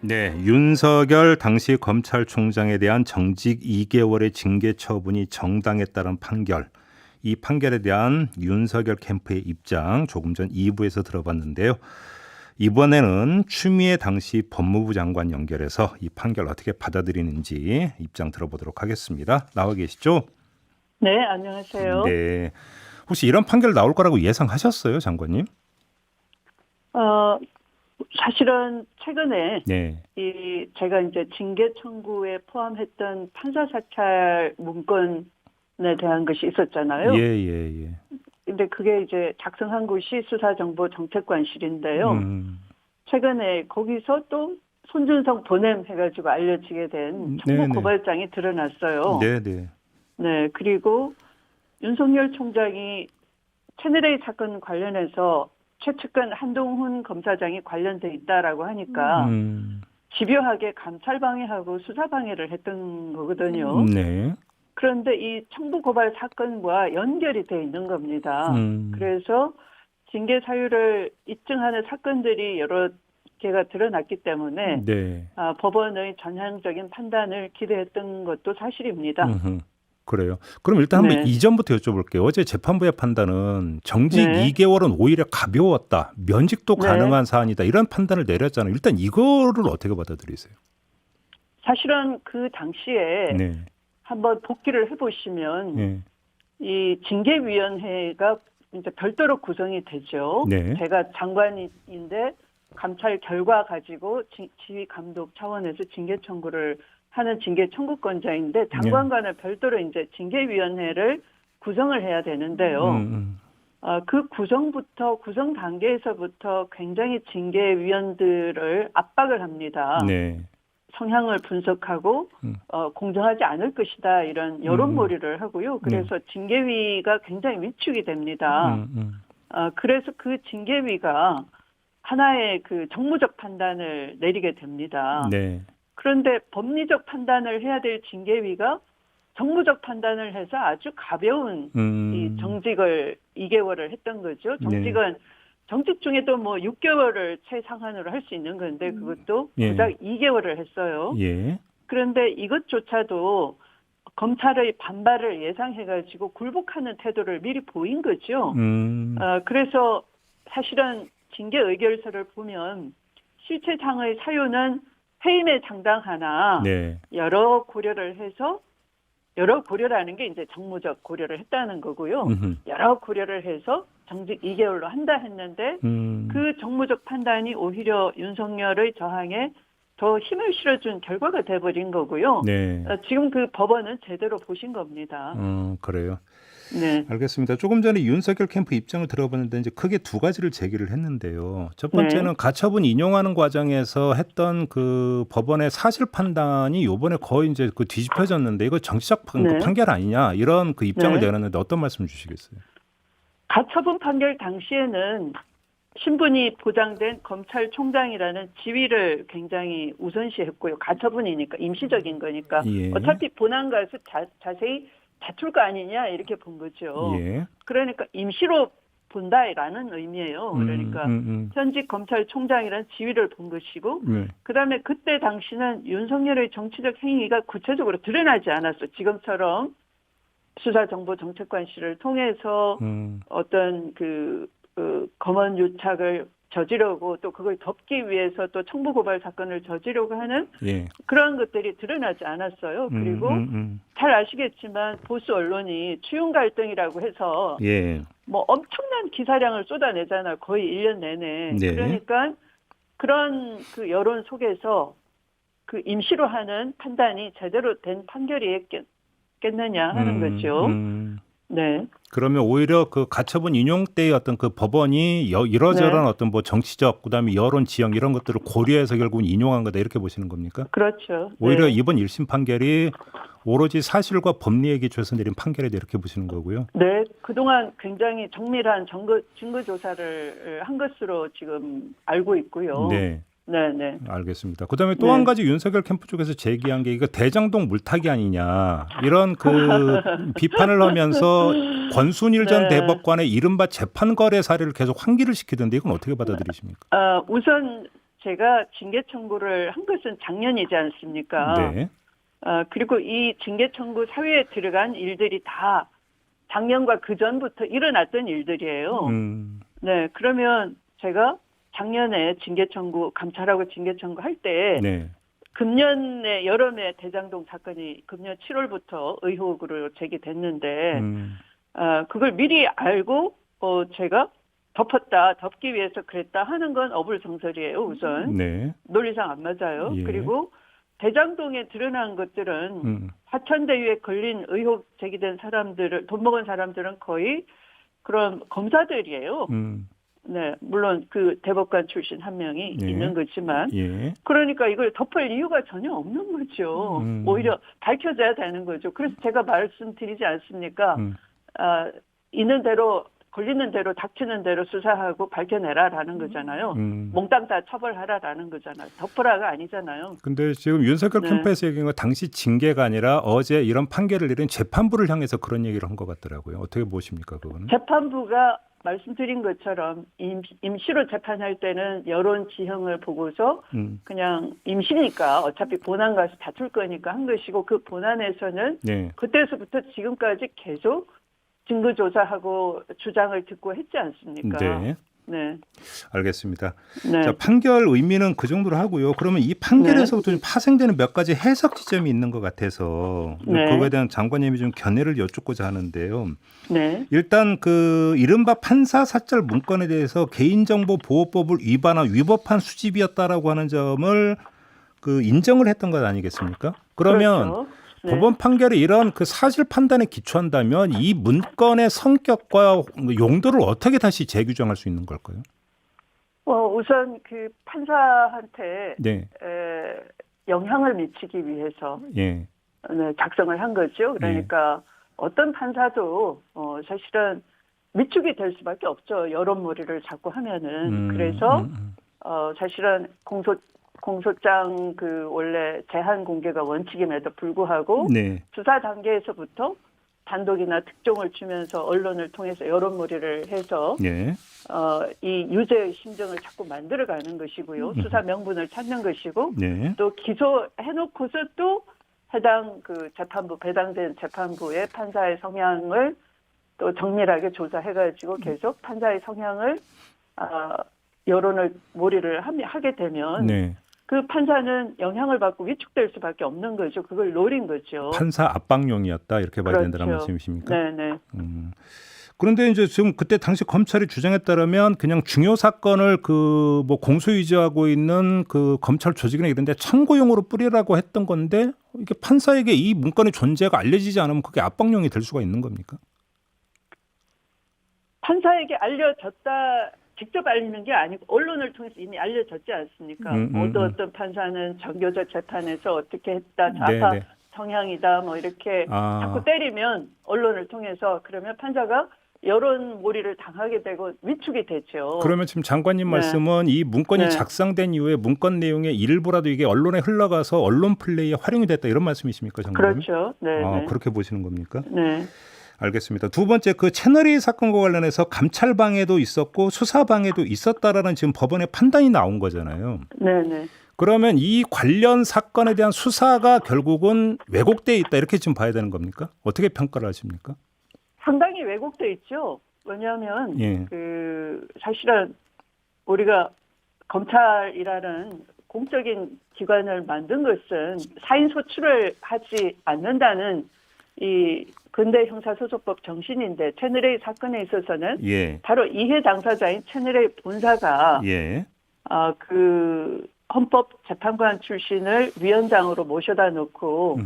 네, 윤석열 당시 검찰총장에 대한 정직 2개월의 징계 처분이 정당했다는 판결. 이 판결에 대한 윤석열 캠프의 입장 조금 전 2부에서 들어봤는데요. 이번에는 추미애 당시 법무부 장관 연결해서 이 판결 어떻게 받아들이는지 입장 들어보도록 하겠습니다. 나와 계시죠? 네, 안녕하세요. 네. 혹시 이런 판결 나올 거라고 예상하셨어요, 장관님? 어, 사실은 최근에 네. 제가 이제 징계 청구에 포함했던 판사 사찰 문건에 대한 것이 예, 있었잖아요. 예, 예. 근데 그게 이제 작성한 곳이 수사정보정책관실인데요. 최근에 거기서 또 손준성 보냄 해가지고 알려지게 된 청부 네, 네. 고발장이 드러났어요. 네, 네. 네, 그리고 윤석열 총장이 채널A 사건 관련해서 최측근 한동훈 검사장이 관련돼 있다라고 하니까 집요하게 감찰 방해하고 수사 방해를 했던 거거든요. 네. 그런데 이 청부 고발 사건과 연결이 돼 있는 겁니다. 그래서 징계 사유를 입증하는 사건들이 여러 개가 드러났기 때문에 네. 법원의 전향적인 판단을 기대했던 것도 사실입니다. 그래요. 그럼 일단 한번 네. 이전부터 여쭤볼게요. 어제 재판부의 판단은 정직 네. 2개월은 오히려 가벼웠다. 면직도 네. 가능한 사안이다. 이런 판단을 내렸잖아요. 일단 이거를 어떻게 받아들이세요? 사실은 그 당시에 네. 한번 복기를 해보시면 네. 이 징계위원회가 이제 별도로 구성이 되죠. 네. 제가 장관인데 감찰 결과 가지고 지휘 감독 차원에서 징계 청구를 하는 징계 청구권자인데 장관과는 별도로 이제 징계위원회를 구성을 해야 되는데요. 그 구성 단계에서부터 굉장히 징계위원들을 압박을 합니다. 네. 성향을 분석하고 공정하지 않을 것이다 이런 여론몰이를 하고요. 그래서 징계위가 굉장히 위축이 됩니다. 그래서 그 징계위가 하나의 그 정무적 판단을 내리게 됩니다. 네. 그런데 법리적 판단을 해야 될 징계위가 정무적 판단을 해서 아주 가벼운 이 정직을 2개월을 했던 거죠. 정직은 정직 중에도 뭐 6개월을 최상한으로 할 수 있는 건데 그것도 고작 2개월을 했어요. 예. 그런데 이것조차도 검찰의 반발을 예상해가지고 굴복하는 태도를 미리 보인 거죠. 그래서 사실은 징계 의결서를 보면 실체상의 사유는 해임에 상당하나 네. 여러 고려를 해서 여러 고려라는 게 이제 정무적 고려를 했다는 거고요. 여러 고려를 해서 정직 2개월로 한다 했는데 그 정무적 판단이 오히려 윤석열의 저항에 더 힘을 실어준 결과가 돼버린 거고요. 네. 지금 그 법원은 제대로 보신 겁니다. 그래요. 네. 알겠습니다. 조금 전에 윤석열 캠프 입장을 들어봤는데 이제 크게 두 가지를 제기를 했는데요. 첫 번째는 네. 가처분 인용하는 과정에서 했던 그 법원의 사실 판단이 요번에 거의 이제 그 뒤집혀졌는데 이거 정치적 네. 판결 아니냐 이런 그 입장을 네. 내놨는데 어떤 말씀 주시겠어요? 가처분 판결 당시에는 신분이 보장된 검찰총장이라는 지위를 굉장히 우선시했고요. 가처분이니까 임시적인 거니까 예. 어차피 본안 가서 자세히 다툴 거 아니냐 이렇게 본 거죠. 예. 그러니까 임시로 본다라는 의미예요. 그러니까 현직 검찰총장이라는 지위를 본 것이고 그다음에 그때 당시는 윤석열의 정치적 행위가 구체적으로 드러나지 않았어. 지금처럼 수사정보정책관실을 통해서 어떤 그 검언 유착을 저지르고 또 그걸 덮기 위해서 또 청부고발 사건을 저지르고 하는 그런 것들이 드러나지 않았어요. 그리고 잘 아시겠지만 보수 언론이 추윤 갈등이라고 해서 뭐 엄청난 기사량을 쏟아내잖아요. 거의 1년 내내. 네. 그러니까 그런 그 여론 속에서 그 임시로 하는 판단이 제대로 된 판결이겠느냐 하는 거죠. 네. 그러면 오히려 그 가처분 인용 때의 어떤 그 법원이 이러저러한 어떤 뭐 정치적 그다음에 여론 지형 이런 것들을 고려해서 결국은 인용한 거다 이렇게 보시는 겁니까? 그렇죠. 오히려 네. 이번 1심 판결이 오로지 사실과 법리에 기초해서 내린 판결이다 이렇게 보시는 거고요. 네. 그동안 굉장히 정밀한 증거 조사를 한 것으로 지금 알고 있고요. 네. 네. 알겠습니다. 그다음에 또 한 가지 윤석열 캠프 쪽에서 제기한 게 이거 대장동 물타기 아니냐 이런 그 비판을 하면서 권순일 전 대법관의 이른바 재판 거래 사례를 계속 환기를 시키던데 이건 어떻게 받아들이십니까? 우선 제가 징계 청구를 한 것은 작년이지 않습니까? 네. 그리고 이 징계 청구 사회에 들어간 일들이 다 작년과 그 전부터 일어났던 일들이에요. 네, 그러면 제가 작년에 징계 청구, 감찰하고 징계 청구 할 때 네. 금년에 여름에 대장동 사건이 금년 7월부터 의혹으로 제기됐는데 그걸 미리 알고 제가 덮기 위해서 그랬다 하는 건 어불성설이에요. 우선 네. 논리상 안 맞아요. 예. 그리고 대장동에 드러난 것들은 화천대유에 걸린 의혹 제기된 사람들을 돈 먹은 사람들은 거의 그런 검사들이에요. 네, 물론 그 대법관 출신 한 명이 예. 있는 거지만, 예. 그러니까 이걸 덮을 이유가 전혀 없는 거죠. 오히려 밝혀져야 되는 거죠. 그래서 제가 말씀드리지 않습니까? 있는 대로, 걸리는 대로, 닥치는 대로 수사하고 밝혀내라라는 거잖아요. 몽땅 다 처벌하라라는 거잖아요. 덮으라가 아니잖아요. 근데 지금 윤석열 네. 캠프에서 얘기한 건 당시 징계가 아니라 어제 이런 판결을 내린 재판부를 향해서 그런 얘기를 한 것 같더라고요. 어떻게 보십니까, 그거는? 재판부가 말씀드린 것처럼 임시로 재판할 때는 여론 지형을 보고서 그냥 임시니까 어차피 본안 가서 다툴 거니까 한 것이고, 그 본안에서는 네. 그때서부터 지금까지 계속 증거 조사하고 주장을 듣고 했지 않습니까? 네. 네. 알겠습니다. 네. 자, 판결 의미는 그 정도로 하고요. 그러면 이 판결에서부터 파생되는 몇 가지 해석 지점이 있는 것 같아서 네. 그거에 대한 장관님이 좀 견해를 여쭙고자 하는데요. 네. 일단 그 이른바 판사 사찰 문건에 대해서 개인정보보호법을 위반한 위법한 수집이었다라고 하는 점을 그 인정을 했던 것 아니겠습니까? 그러면 그렇죠. 네. 법원 판결이 이런 그 사실 판단에 기초한다면 이 문건의 성격과 용도를 어떻게 다시 재규정할 수 있는 걸까요? 우선 그 판사한테 네. 영향을 미치기 위해서 예. 네, 작성을 한 거죠. 그러니까 어떤 판사도 사실은 위축이 될 수밖에 없죠. 여론몰이를 자꾸 하면은. 그래서 사실은 공소장 그 원래 제한 공개가 원칙임에도 불구하고 네. 수사 단계에서부터 단독이나 특종을 주면서 언론을 통해서 여론몰이를 해서 네. 이 유죄의 심정을 자꾸 만들어가는 것이고요. 수사 명분을 찾는 것이고 네. 또 기소해놓고서 또 해당 그 재판부 배당된 재판부의 판사의 성향을 또 정밀하게 조사해가지고 계속 판사의 성향을 여론을 몰이를 하게 되면 네. 그 판사는 영향을 받고 위축될 수밖에 없는 거죠. 그걸 노린 거죠. 판사 압박용이었다 이렇게 봐야 그렇죠. 된다는 말씀이십니까? 네네. 그런데 이제 지금 그때 당시 검찰이 주장에 따르면 그냥 중요 사건을 그 뭐 공소유지하고 있는 그 검찰 조직이나 이런데 참고용으로 뿌리라고 했던 건데 이게 판사에게 이 문건의 존재가 알려지지 않으면 그게 압박용이 될 수가 있는 겁니까? 판사에게 알려졌다. 직접 알리는 게 아니고 언론을 통해서 이미 알려졌지 않습니까? 어떤 판사는 정교조 재판에서 어떻게 했다, 좌파 네네. 성향이다, 뭐 이렇게 자꾸 때리면 언론을 통해서 그러면 판사가 여론몰이를 당하게 되고 위축이 되죠. 그러면 지금 장관님 네. 말씀은 이 문건이 네. 작성된 이후에 문건 내용의 일부라도 이게 언론에 흘러가서 언론 플레이에 활용이 됐다 이런 말씀이십니까, 장관님? 그렇죠. 네. 그렇게 보시는 겁니까? 네. 알겠습니다. 두 번째 그 채널A 사건과 관련해서 감찰 방해도 있었고 수사 방해도 있었다라는 지금 법원의 판단이 나온 거잖아요. 네. 그러면 이 관련 사건에 대한 수사가 결국은 왜곡돼 있다 이렇게 지금 봐야 되는 겁니까? 어떻게 평가를 하십니까? 상당히 왜곡돼 있죠. 왜냐하면 예. 그 사실은 우리가 검찰이라는 공적인 기관을 만든 것은 사인 소출을 하지 않는다는 이 근대 형사소송법 정신인데 채널A 사건에 있어서는 예. 바로 이해 당사자인 채널A 본사가 예. 그 헌법재판관 출신을 위원장으로 모셔다 놓고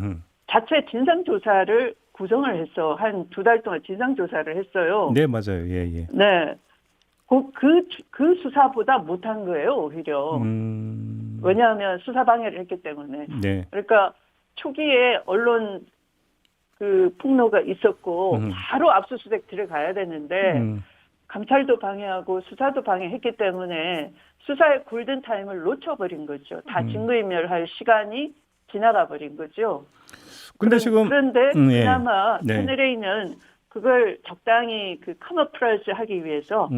자체 진상조사를 구성을 했어. 한 2달 동안 진상조사를 했어요. 네, 맞아요. 예. 네. 그 수사보다 못한 거예요, 오히려. 왜냐하면 수사 방해를 했기 때문에. 네. 그러니까 초기에 언론 그 폭로가 있었고 바로 압수수색 들어가야 되는데 감찰도 방해하고 수사도 방해했기 때문에 수사의 골든타임을 놓쳐버린 거죠. 다 증거인멸할 시간이 지나가 버린 거죠. 근데 지금 그런데 예. 그나마 네. 채널A는 그걸 적당히 그 카모프라이즈 하기 위해서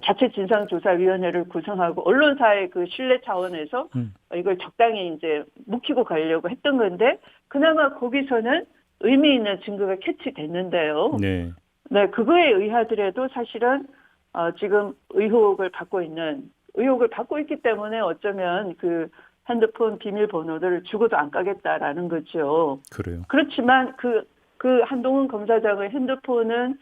자체 진상조사위원회를 구성하고 언론사의 그 신뢰 차원에서 이걸 적당히 이제 묵히고 가려고 했던 건데 그나마 거기서는 의미 있는 증거가 캐치됐는데요. 네. 네, 그거에 의하더라도 사실은 지금 의혹을 받고 있기 때문에 어쩌면 그 핸드폰 비밀번호를 죽어도 안 까겠다라는 거죠. 그래요. 그렇지만 그 한동훈 검사장의 핸드폰은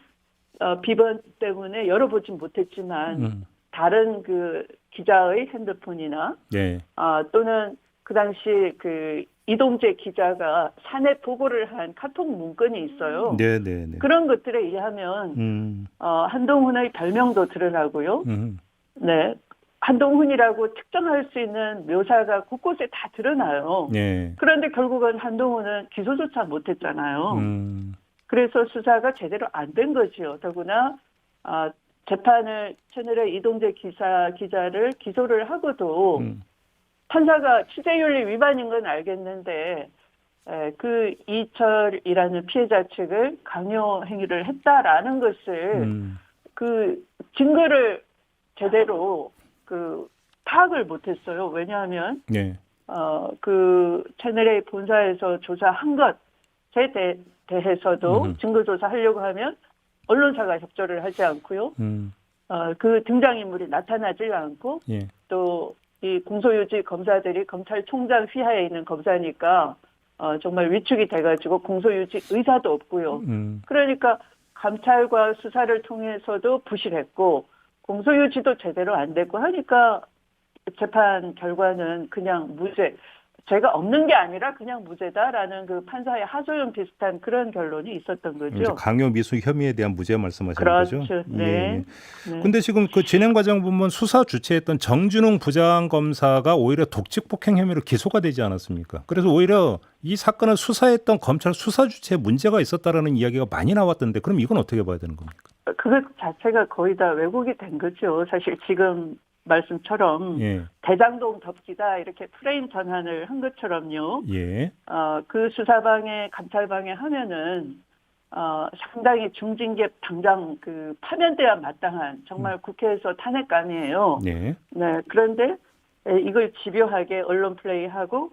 비번 때문에 열어보지 못했지만 다른 그 기자의 핸드폰이나 네. 또는 그 당시 그 이동재 기자가 사내 보고를 한 카톡 문건이 있어요. 네, 네, 네. 그런 것들에 의하면 한동훈의 별명도 드러나고요. 네. 한동훈이라고 특정할 수 있는 묘사가 곳곳에 다 드러나요. 네. 그런데 결국은 한동훈은 기소조차 못했잖아요. 그래서 수사가 제대로 안 된 거지요. 더구나 재판을 채널의 이동재 기자를 기소를 하고도 판사가 취재윤리 위반인 건 알겠는데 그 이철이라는 피해자 측을 강요 행위를 했다라는 것을 그 증거를 제대로 그 파악을 못했어요. 왜냐하면 네. 그 채널A 본사에서 조사한 것에 대해서도 증거 조사하려고 하면 언론사가 협조를 하지 않고요. 그 등장인물이 나타나질 않고 예. 또 이 공소유지 검사들이 검찰총장 휘하에 있는 검사니까 정말 위축이 돼가지고 공소유지 의사도 없고요. 그러니까 감찰과 수사를 통해서도 부실했고 공소유지도 제대로 안 됐고 하니까 재판 결과는 그냥 무죄. 죄가 없는 게 아니라 그냥 무죄다라는 그 판사의 하소연 비슷한 그런 결론이 있었던 거죠. 강요 미수 혐의에 대한 무죄 말씀하시는 그렇죠. 거죠? 네. 근데 지금 그 진행 과정 보면 수사 주체했던 정준웅 부장검사가 오히려 독직 폭행 혐의로 기소가 되지 않았습니까? 그래서 오히려 이 사건을 수사했던 검찰 수사 주체에 문제가 있었다라는 이야기가 많이 나왔던데 그럼 이건 어떻게 봐야 되는 겁니까? 그것 자체가 거의 다 왜곡이 된 거죠. 사실 지금 말씀처럼 예. 대장동 덮기다 이렇게 프레임 전환을 한 것처럼요. 예. 그 수사방해 감찰방해 하면은 상당히 중징계 당장 그 파면돼야 마땅한 정말 국회에서 탄핵감이에요. 네. 네. 그런데 이걸 집요하게 언론 플레이하고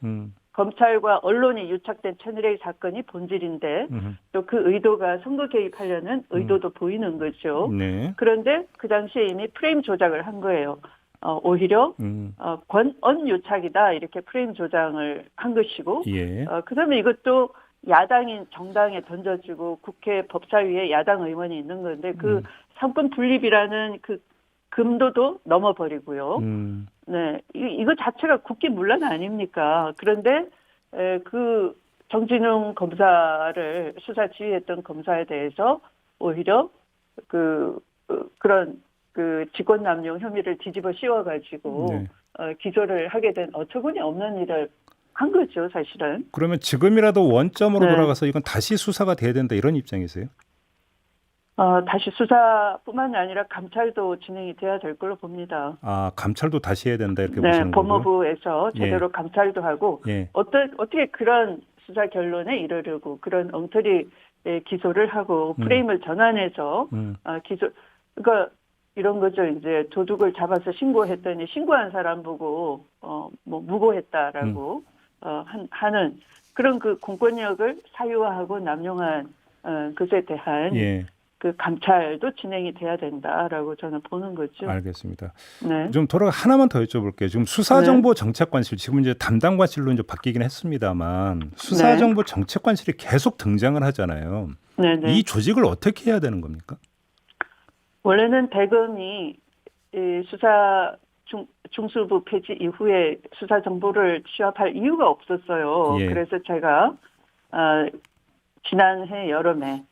검찰과 언론이 유착된 채널A 사건이 본질인데 또 그 의도가 선거 개입하려는 의도도 보이는 거죠. 네. 그런데 그 당시에 이미 프레임 조작을 한 거예요. 오히려 권언 유착이다 이렇게 프레임 조장을 한 것이고 예. 그다음에 이것도 야당인 정당에 던져주고 국회 법사위에 야당 의원이 있는 건데 그 상권 분립이라는 그 금도도 넘어버리고요. 네, 이거 자체가 국기문란 아닙니까? 그런데 그 정진웅 검사를 수사 지휘했던 검사에 대해서 오히려 그런 그 직권남용 혐의를 뒤집어 씌워가지고 네. 기소를 하게 된 어처구니 없는 일을 한 거죠, 사실은. 그러면 지금이라도 원점으로 네. 돌아가서 이건 다시 수사가 돼야 된다 이런 입장이세요? 다시 수사뿐만 아니라 감찰도 진행이 돼야 될 걸로 봅니다. 감찰도 다시 해야 된다 이렇게 네, 보시는 거고요? 법무부에서 제대로 감찰도 하고 예. 어떻게 그런 수사 결론에 이르려고 그런 엉터리 기소를 하고 프레임을 전환해서 기소 그러니까 이런 거죠. 이제 도둑을 잡아서 신고했더니 신고한 사람 보고 뭐 무고했다라고 하는 그런 그 공권력을 사유화하고 남용한 것에 대한 예. 그 감찰도 진행이 돼야 된다라고 저는 보는 거죠. 알겠습니다. 네. 좀 하나만 더 여쭤볼게요. 지금 수사정보정책관실 지금 이제 담당관실로 이제 바뀌긴 했습니다만 수사정보 정책관실이 계속 등장을 하잖아요. 네네. 이 조직을 어떻게 해야 되는 겁니까? 원래는 대검이 수사 중수부 폐지 이후에 수사 정보를 취합할 이유가 없었어요. 예. 그래서 제가 지난해 여름에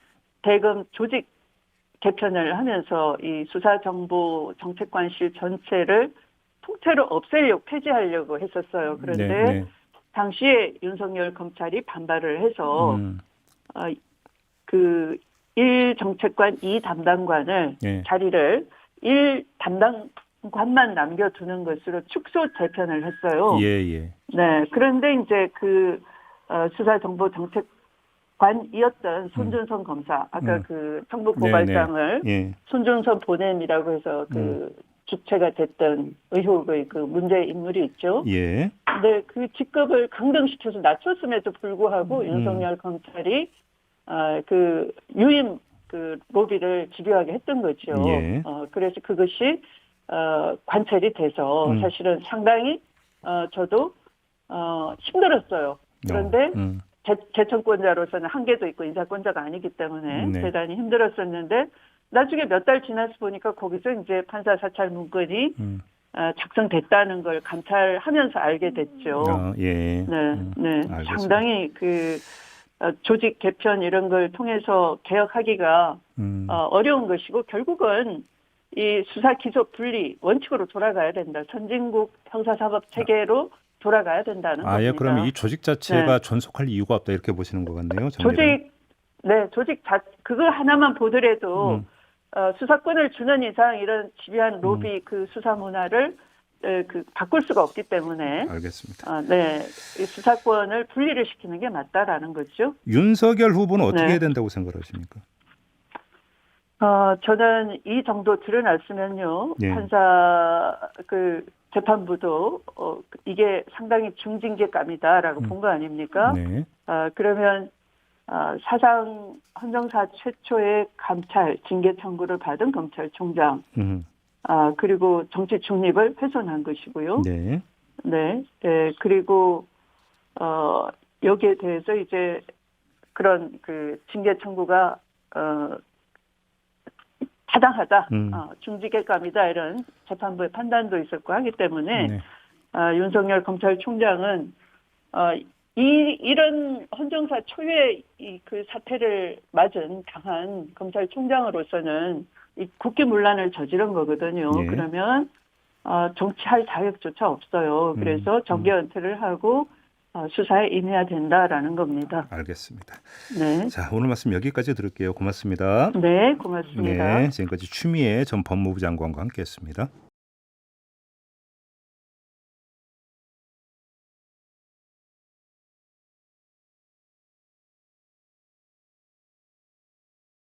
대검 조직 개편을 하면서 이 수사정보정책관실 전체를 통째로 없애려고 폐지하려고 했었어요. 그런데 당시에 윤석열 검찰이 반발을 해서 그 1정책관 2담당관을 자리를 1담당관만 남겨두는 것으로 축소 재편을 했어요. 예. 네. 그런데 이제 그 수사정보정책관실의 관이었던 손준성 검사, 아까 그 청부 고발장을 예. 손준성 보냄이라고 해서 그 주체가 됐던 의혹의 그 문제 인물이 있죠. 예. 근데 그 직급을 강등시켜서 낮췄음에도 불구하고 윤석열 검찰이 그 유임 그 로비를 집요하게 했던 거죠. 예. 그래서 그것이 관찰이 돼서 사실은 상당히 저도 힘들었어요. 그런데 재청권자로서는 한계도 있고 인사권자가 아니기 때문에 대단히 힘들었었는데 나중에 몇 달 지나서 보니까 거기서 이제 판사 사찰 문건이 작성됐다는 걸 감찰하면서 알게 됐죠. 예. 네. 상당히 그 조직 개편 이런 걸 통해서 개혁하기가 어려운 것이고 결국은 이 수사 기소 분리 원칙으로 돌아가야 된다. 선진국 형사사법 체계로 돌아가야 된다는 겁니다. 그럼 이 조직 자체가 존속할 이유가 없다 이렇게 보시는 것 같네요. 조직 그거 하나만 보더라도 수사권을 주는 이상 이런 집요한 로비 그 수사 문화를 바꿀 수가 없기 때문에 알겠습니다. 이 수사권을 분리를 시키는 게 맞다라는 거죠. 윤석열 후보는 어떻게 해야 된다고 생각하십니까? 저는 이 정도 드러났으면요. 판사 그 재판부도 이게 상당히 중징계감이다라고 본 거 아닙니까? 그러면 사상 헌정사 최초의 감찰 징계 청구를 받은 검찰총장, 그리고 정치 중립을 훼손한 것이고요. 그리고 여기에 대해서 이제 그런 그 징계 청구가 타당하다, 중징계감이다 이런 재판부의 판단도 있었고 하기 때문에 윤석열 검찰총장은 이런 헌정사 초유의 그 사태를 맞은 강한 검찰총장으로서는 이 국기문란을 저지른 거거든요. 그러면 정치할 자격조차 없어요. 그래서 정계 은퇴를 하고 수사에 임해야 된다라는 겁니다. 알겠습니다. 네. 자, 오늘 말씀 여기까지 들을게요. 고맙습니다. 네, 고맙습니다. 지금까지 추미애 전 법무부 장관과 함께했습니다.